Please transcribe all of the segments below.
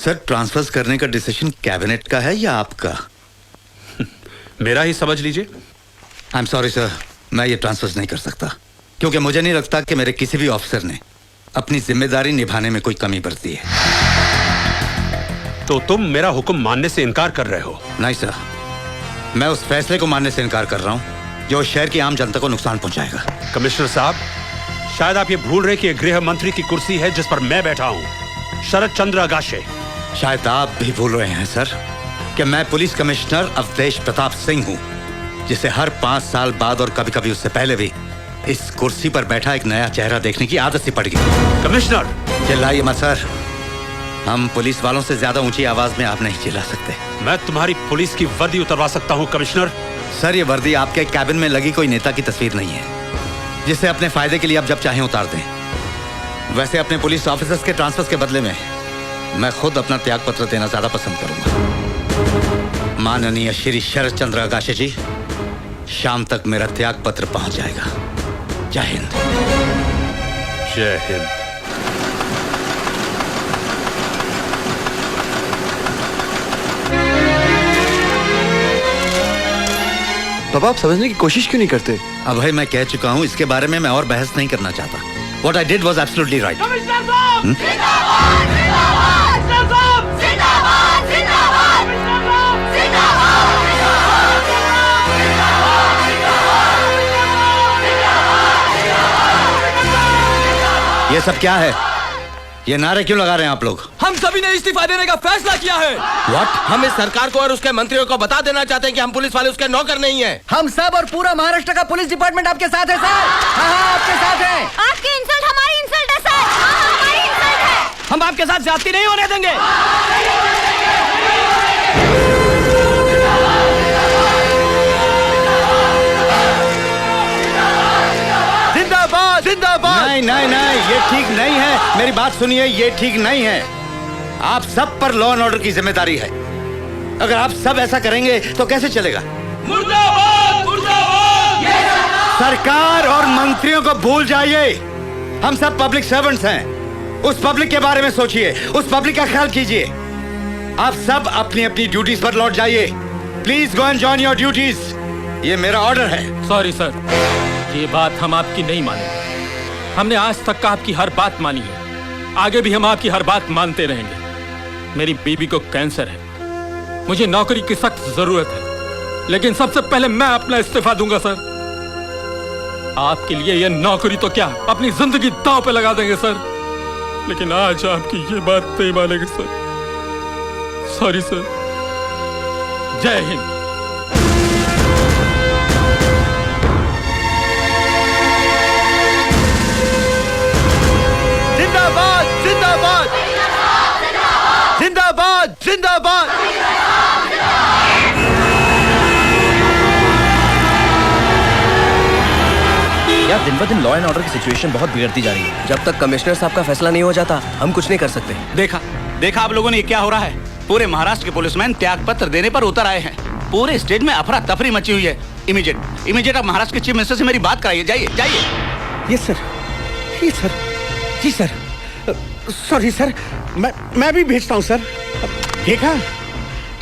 Sir, transverse करने का decision cabinet का है या आपका? मेरा ही समझ लीजिए। आई एम सॉरी सर, मैं ये ट्रांसफर्स नहीं कर सकता क्योंकि मुझे नहीं लगता कि मेरे किसी भी ऑफिसर ने अपनी जिम्मेदारी निभाने में कोई कमी बरती है। तो तुम मेरा हुक्म मानने से इनकार कर रहे हो? नहीं सर, मैं उस फैसले को मानने से इनकार कर रहा हूं जो शहर की आम जनता को नुकसान पहुंचाएगा। कमिश्नर साहब, शायद आप ये भूल रहे कि ये गृह मंत्री की कुर्सी है जिस पर मैं बैठा हूं, शरद चंद्र अगाशे। शायद आप भी भूल रहे हैं सर कि मैं पुलिस कमिश्नर अवधेश प्रताप सिंह हूं, जिसे हर 5 साल बाद और कभी कभी उससे पहले भी इस कुर्सी पर बैठा एक नया चेहरा देखने की आदत सी पड़ गई। कमिश्नर! चिल्लाइए मत सर, हम पुलिस वालों से ज्यादा ऊंची आवाज में आप नहीं चिल्ला सकते। मैं तुम्हारी पुलिस की वर्दी उतरवा सकता हूं कमिश्नर। सर, ये वर्दी आपके कैबिन में लगी कोई नेता की तस्वीर नहीं है जिसे अपने फायदे के लिए आप जब चाहें उतार दें। वैसे अपने पुलिस ऑफिसर्स के ट्रांसफर के बदले में मैं खुद अपना त्याग पत्र देना ज्यादा पसंद करूंगा। माननीय श्री शरद चंद्र अगाशे जी, शाम तक मेरा त्याग पत्र पहुंच जाएगा। जय हिंद। जय हिंद। बाबा, आप समझने की कोशिश क्यों नहीं करते? अब भाई मैं कह चुका हूं, इसके बारे में मैं और बहस नहीं करना चाहता। What I did was absolutely right. ये सब क्या है? ये नारे क्यों लगा रहे हैं आप लोग? हम सभी ने इस्तीफा देने का फैसला किया है। What? हम इस सरकार को और उसके मंत्रियों को बता देना चाहते हैं कि हम पुलिस वाले उसके नौकर नहीं हैं। हम सब और पूरा महाराष्ट्र का पुलिस डिपार्टमेंट आपके साथ है सर। हाँ, आपके साथ है। आपकी इंसल्ट हमारी इंसल्ट है सर। हमारी इंसल्ट है। हम आपके साथ ज्यादती नहीं होने देंगे। जिंदाबाद जिंदाबाद। नहीं, ये ठीक नहीं है। मेरी बात सुनिए, ये ठीक नहीं है। आप सब पर लॉ एंड ऑर्डर की जिम्मेदारी है। अगर आप सब ऐसा करेंगे तो कैसे चलेगा? मुर्दाबाद मुर्दाबाद। सरकार और मंत्रियों को भूल जाइए। हम सब पब्लिक सर्वेंट्स हैं। उस पब्लिक के बारे में सोचिए, उस पब्लिक का ख्याल कीजिए। आप सब अपनी अपनी ड्यूटीज पर लौट जाइए। Please go and join your duties. ये मेरा ऑर्डर है। सॉरी सर, ये बात हम आपकी नहीं मानेंगे। हमने आज तक आपकी हर बात मानी है, आगे भी हम आपकी हर बात मानते रहेंगे। मेरी बीबी को कैंसर है, मुझे नौकरी की सख्त जरूरत है, लेकिन सबसे पहले मैं अपना इस्तीफा दूंगा सर। आपके लिए ये नौकरी तो क्या, अपनी जिंदगी दांव पे लगा देंगे सर, लेकिन आज आपकी ये बात नहीं मानेंगे सर। Sorry sir. जय हिंद। जिंदाबाद जिंदाबाद जिंदाबाद जिंदाबाद। यार, दिन ब दिन लॉ एंड ऑर्डर की सिचुएशन बहुत बिगड़ती जा रही है। जब तक कमिश्नर साहब का फैसला नहीं हो जाता, हम कुछ नहीं कर सकते। देखा आप लोगों ने क्या हो रहा है। पूरे महाराष्ट्र के पुलिसमैन त्याग पत्र देने पर उतर आए हैं। पूरे स्टेट में अफरा तफरी मची हुई है। इमीडिएट आप महाराष्ट्र के चीफ मिनिस्टर से मेरी बात कराइए। जाइए। Yes sir. जी सर। सॉरी सर, मैं भी भेजता हूँ सर। देखा,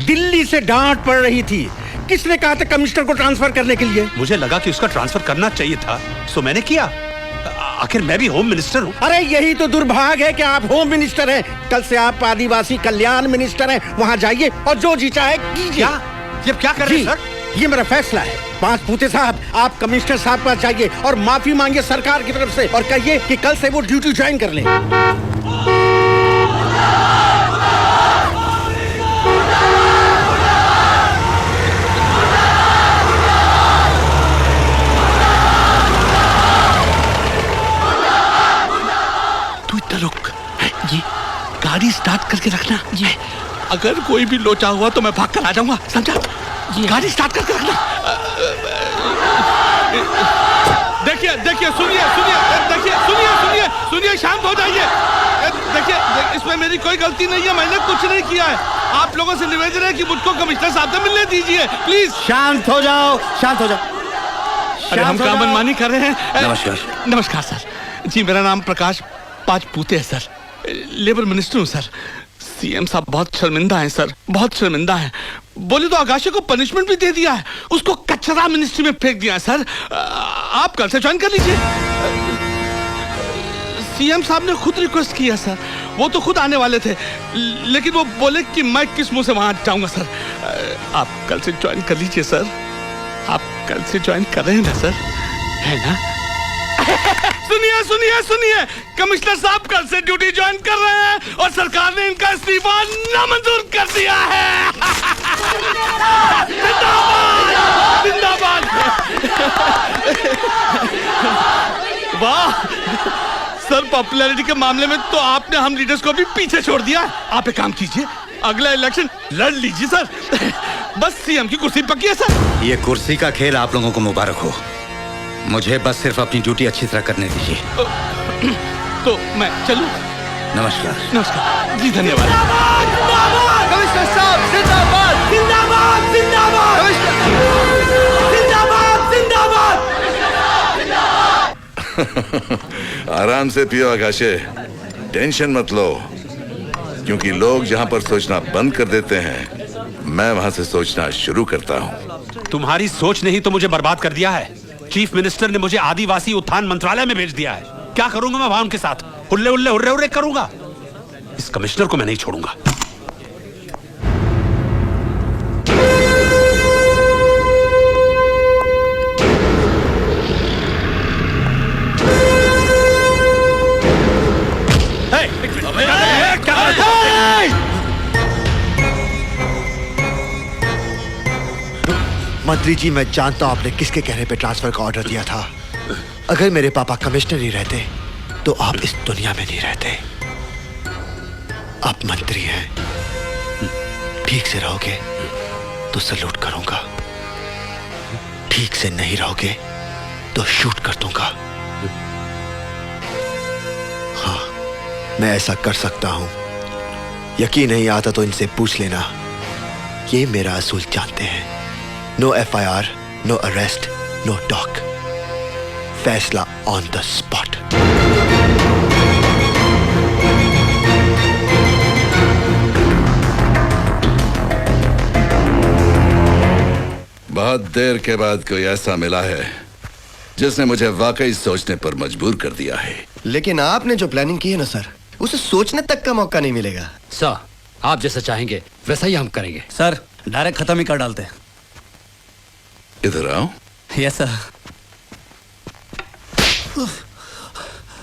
दिल्ली से डांट पड़ रही थी। किसने कहा था कमिश्नर को ट्रांसफर करने के लिए? मुझे लगा कि उसका ट्रांसफर करना चाहिए था, सो मैंने किया। आखिर मैं भी होम मिनिस्टर हूँ। अरे यही तो दुर्भाग्य है कि आप होम मिनिस्टर हैं। कल से आप आदिवासी कल्याण मिनिस्टर हैं। वहाँ जाइए और जो जी चाहे कीजिए। ये क्या कर रहे हैं सर? ये मेरा फैसला है। पांच पूते साहब, आप कमिश्नर साहब पास जाइए और माफी मांगिए सरकार की तरफ से और कहिए कि कल से वो ड्यूटी ज्वाइन कर लें। तू इतना रुक जी, गाड़ी स्टार्ट करके रखना जी। अगर कोई भी लोचा हुआ तो मैं भाग कर आ जाऊंगा, समझा जी? गाड़ी स्टार्ट करके रखना। देखिए सुनिए, शांत हो जाइए। देखिए, इसमें मेरी कोई गलती नहीं है, मैंने कुछ नहीं किया है। आप लोगों से निवेदन है कि मुझको कमिश्नर साहब से मिलने दीजिए, प्लीज। शांत हो जाओ। अरे हम क्या मनमानी कर रहे हैं? नमस्कार सर जी, मेरा नाम प्रकाश पांच पूते है सर। लेबर मिनिस्टर हूँ सर। सीएम साहब बहुत शर्मिंदा हैं सर, बहुत शर्मिंदा हैं। बोले तो आकाशे को पनिशमेंट भी दे दिया है, उसको कचरा मिनिस्ट्री में फेंक दिया है सर। आप कल से ज्वाइन कर लीजिए। सीएम साहब ने खुद रिक्वेस्ट किया सर, वो तो खुद आने वाले थे, लेकिन वो बोले कि मैं किस मुंह से वहां जाऊंगा सर। आप कल से ज्वाइन कर लीजिए सर, आप कल से ज्वाइन कर रहे हैं ना सर, है ना? सुनिए सुनिए सुनिए, कमिश्नर साहब कल से ड्यूटी ज्वाइन कर रहे हैं और सरकार ने इनका इस्तीफा नामंजूर कर दिया है। जिंदाबाद जिंदाबाद। वाह सर, पॉपुलैरिटी के मामले में तो आपने हम लीडर्स को भी पीछे छोड़ दिया। आप एक काम कीजिए, अगला इलेक्शन लड़ लीजिए सर। बस सीएम की कुर्सी पक्की है सर। ये कुर्सी का खेल आप लोगों को मुबारक हो, मुझे बस सिर्फ अपनी ड्यूटी अच्छी तरह करने दीजिए। तो मैं चलूं? नमस्कार। नमस्कार जी, धन्यवाद। कमिश्नर साहब जिंदाबाद जिंदाबाद जिंदाबाद जिंदाबाद जिंदाबाद। आराम से पियो आकाशे, टेंशन मत लो, क्योंकि लोग जहां पर सोचना बंद कर देते हैं, मैं वहां से सोचना शुरू करता हूं। तुम्हारी सोच ने ही तो मुझे बर्बाद कर दिया है। चीफ मिनिस्टर ने मुझे आदिवासी उत्थान मंत्रालय में भेज दिया है। क्या करूंगा मैं वहां उनके साथ? हुल्ले हुल्ले हुर्रे हुर्रे करूंगा। इस कमिश्नर को मैं नहीं छोड़ूंगा। मंत्री जी, मैं जानता हूं आपने किसके कहने पे ट्रांसफर का ऑर्डर दिया था। अगर मेरे पापा कमिश्नर नहीं रहते तो आप इस दुनिया में नहीं रहते। आप मंत्री हैं, ठीक से रहोगे तो सलूट करूंगा, ठीक से नहीं रहोगे तो शूट कर दूंगा। हाँ, मैं ऐसा कर सकता हूं। यकीन नहीं आता तो इनसे पूछ लेना, ये मेरा असूल जानते हैं। No FIR, no arrest, no talk, फैसला ऑन द स्पॉट। बहुत देर के बाद कोई ऐसा मिला है जिसने मुझे वाकई सोचने पर मजबूर कर दिया है। लेकिन आपने जो प्लानिंग की है ना सर, उसे सोचने तक का मौका नहीं मिलेगा। सर, आप जैसा चाहेंगे वैसा ही हम करेंगे। सर, डायरेक्ट खत्म ही कर डालते हैं। इधर आओ। Yes sir.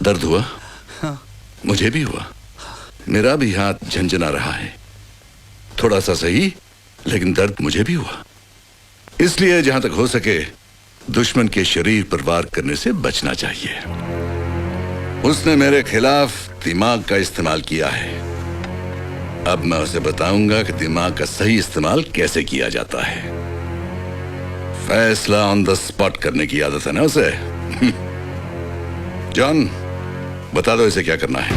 दर्द हुआ? हाँ। मुझे भी हुआ, मेरा भी हाथ झंझना रहा है, थोड़ा सा सही, लेकिन दर्द मुझे भी हुआ। इसलिए जहां तक हो सके दुश्मन के शरीर पर वार करने से बचना चाहिए। उसने मेरे खिलाफ दिमाग का इस्तेमाल किया है, अब मैं उसे बताऊंगा कि दिमाग का सही इस्तेमाल कैसे किया जाता है। फैसला ऑन द स्पॉट करने की आदत है ना उसे। जॉन, बता दो इसे क्या करना है।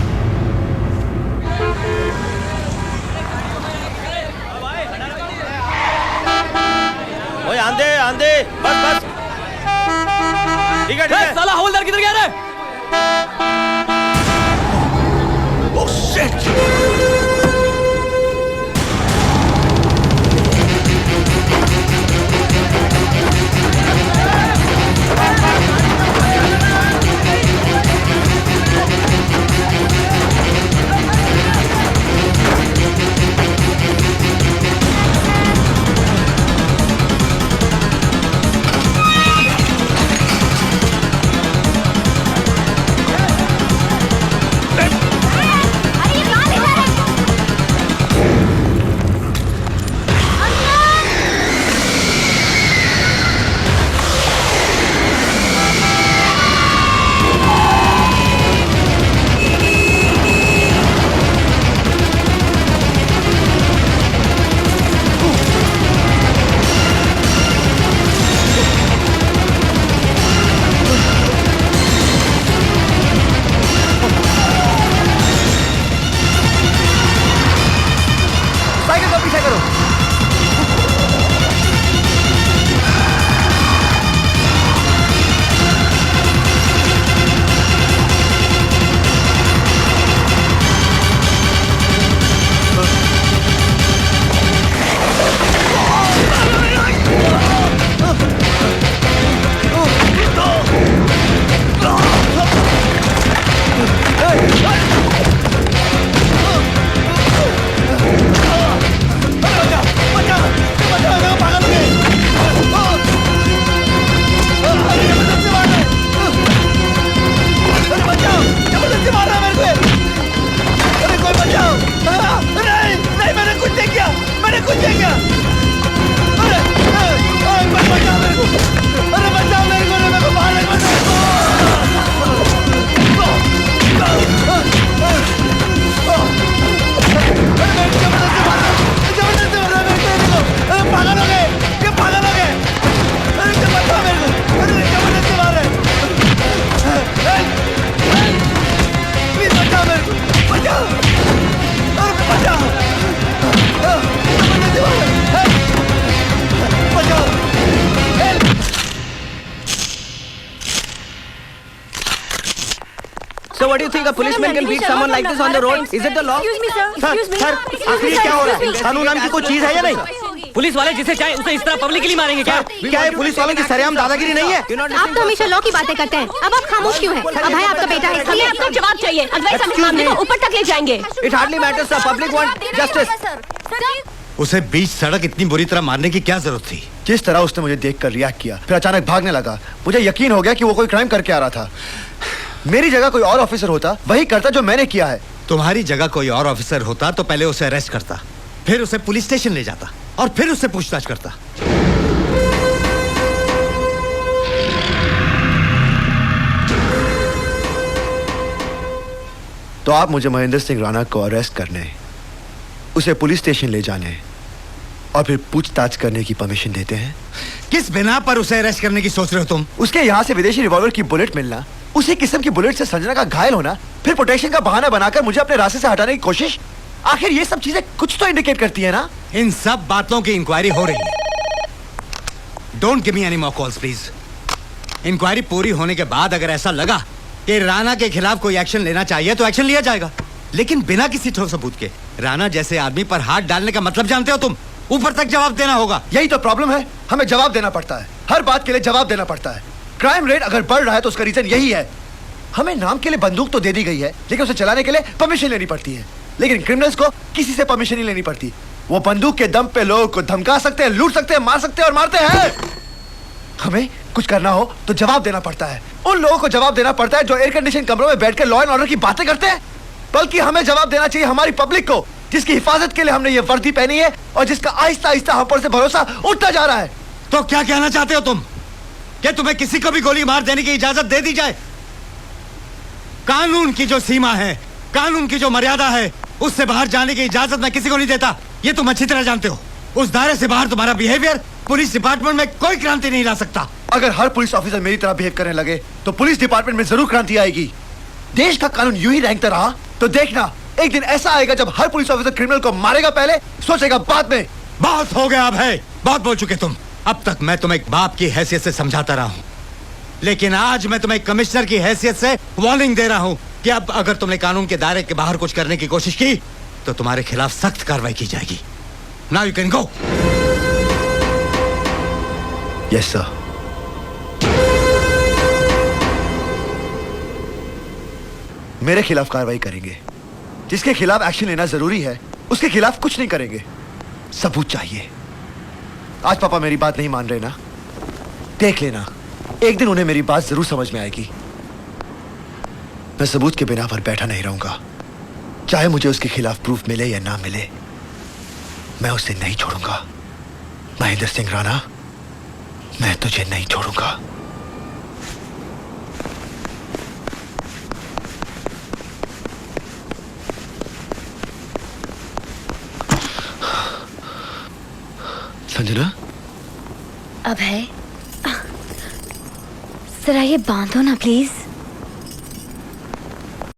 ओए आंधे आंधे, बस बस। ठीक है ठीक है। साला हवलदार किधर गया रे? Oh shit. अरे ये कहाँ ले जा रहे हैं? अरे कुछ है क्या? अरे बचा मेरे को! अरे बचा मेरे को! मेरे को बाहर पागल हो गए! ये पागल हो गए! अरे बचा मेरे को! अरे जबरदस्ती मार रहे! प्लीज बचा मेरे को! बचाओ! अरे बचाओ! जबरदस्ती मार रहे! बचाओ! So what do you think a policeman can beat someone like this on the road? Is it the law? Excuse me, sir. Excuse me. Sir, आखिर ये क्या हो रहा है? कानून नाम की कोई चीज है या नहीं? पुलिस वाले जिसे चाहे उसे इस तरह पब्लिकली मारेंगे क्या? क्या ये पुलिस वालों की सरेआम दादागिरी नहीं है? आप तो हमेशा लॉ की बातें करते हैं। अब आप खामोश क्यों हैं? अब भाई आपका बेटा है, हमें आपका जवाब चाहिए। अदरवाइज हम इस मामले को ऊपर तक ले जाएंगे। It hardly matters. The public want justice. उसे बीच सड़क इतनी बुरी तरह मारने की क्या जरूरत थी? जिस तरह उसने मुझे देखकर रिएक्ट किया, फिर अचानक भागने लगा, मुझे यकीन हो गया कि वो कोई क्राइम करके आ रहा था। मेरी जगह कोई और ऑफिसर होता, वही करता जो मैंने किया है। तुम्हारी जगह कोई और ऑफिसर होता तो पहले उसे अरेस्ट करता, फिर उसे पुलिस स्टेशन ले जाता और फिर उससे पूछताछ करता। तो आप मुझे महेंद्र सिंह राणा को अरेस्ट करने, उसे पुलिस स्टेशन ले जाने और फिर पूछताछ करने की परमिशन देते हैं? किस बिना पर उसे अरेस्ट करने की सोच रहे हो तुम? उसके यहाँ से विदेशी रिवॉल्वर की बुलेट मिलना, उसी किस्म की बुलेट से संजना का घायल होना, फिर प्रोटेक्शन का बहाना बनाकर मुझे अपने रास्ते से हटाने की कोशिश, आखिर ये सब चीजें कुछ तो इंडिकेट करती है ना? इन सब बातों की इंक्वायरी हो रही है। Don't give me any more calls please. Inquiry पूरी होने के बाद अगर ऐसा लगा कि राणा के खिलाफ कोई एक्शन लेना चाहिए तो एक्शन लिया जाएगा, लेकिन बिना किसी ठोस सबूत के। राणा जैसे आदमी पर हाथ डालने का मतलब जानते हो तुम? ऊपर तक जवाब देना होगा। यही तो प्रॉब्लम है, हमें जवाब देना पड़ता है, हर बात के लिए जवाब देना पड़ता है। क्राइम रेट अगर बढ़ रहा है तो उसका रीजन यही है। हमें नाम के लिए बंदूक तो दे दी गई है, लेकिन उसे चलाने के लिए परमिशन लेनी पड़ती है। लेकिन क्रिमिनल्स को किसी से परमिशन नहीं लेनी पड़ती। वो बंदूक के दम पे लोगों को धमका सकते हैं, लूट सकते हैं, मार सकते हैं और मारते हैं। हमें कुछ करना हो तो जवाब देना पड़ता है। उन लोगों को जवाब देना पड़ता है जो एयर कंडीशन कमरों में बैठकर लॉ एंड ऑर्डर की बातें करते हैं। बल्कि हमें जवाब देना चाहिए हमारी पब्लिक को, जिसकी हिफाजत के लिए हमने ये वर्दी पहनी है और जिसका आहिस्ता आहिस्ता हम पर से भरोसा उठता जा रहा है। तो क्या कहना चाहते हो तुम? क्या तुम्हें किसी को भी गोली मार देने की इजाजत दे दी जाए? कानून की जो सीमा है, कानून की जो मर्यादा है, उससे बाहर जाने की इजाजत मैं किसी को नहीं देता। ये तुम अच्छी तरह जानते हो। उस दायरे से बाहर तुम्हारा बिहेवियर पुलिस डिपार्टमेंट में कोई क्रांति नहीं ला सकता। अगर हर पुलिस ऑफिसर मेरी तरह बिहेव करने लगे तो पुलिस डिपार्टमेंट में जरूर क्रांति आएगी। देश का कानून यूं ही रेंगता रहा तो देखना, एक दिन ऐसा आएगा जब हर पुलिस ऑफिसर क्रिमिनल को मारेगा पहले, सोचेगा बाद में। बहुत हो गया अब है, बहुत बोल चुके तुम। अब तक मैं तुम्हें एक बाप की हैसियत से समझाता रहा हूं, लेकिन आज मैं तुम्हें कमिश्नर की हैसियत से वार्निंग दे रहा हूं कि अब अगर तुमने कानून के दायरे के बाहर कुछ करने की कोशिश की तो तुम्हारे खिलाफ सख्त कार्रवाई की जाएगी। Now you can go. Yes sir. मेरे खिलाफ कार्रवाई करेंगे। जिसके खिलाफ एक्शन लेना जरूरी है उसके खिलाफ कुछ नहीं करेंगे। सबूत चाहिए। आज पापा मेरी बात नहीं मान रहे ना, देख लेना एक दिन उन्हें मेरी बात जरूर समझ में आएगी। मैं सबूत के बिना पर बैठा नहीं रहूंगा, चाहे मुझे उसके खिलाफ प्रूफ मिले या ना मिले, मैं उसे नहीं छोड़ूंगा। महेंद्र सिंह राणा, मैं तुझे नहीं छोड़ूंगा। संजना, अब है जरा ये बांधो ना प्लीज।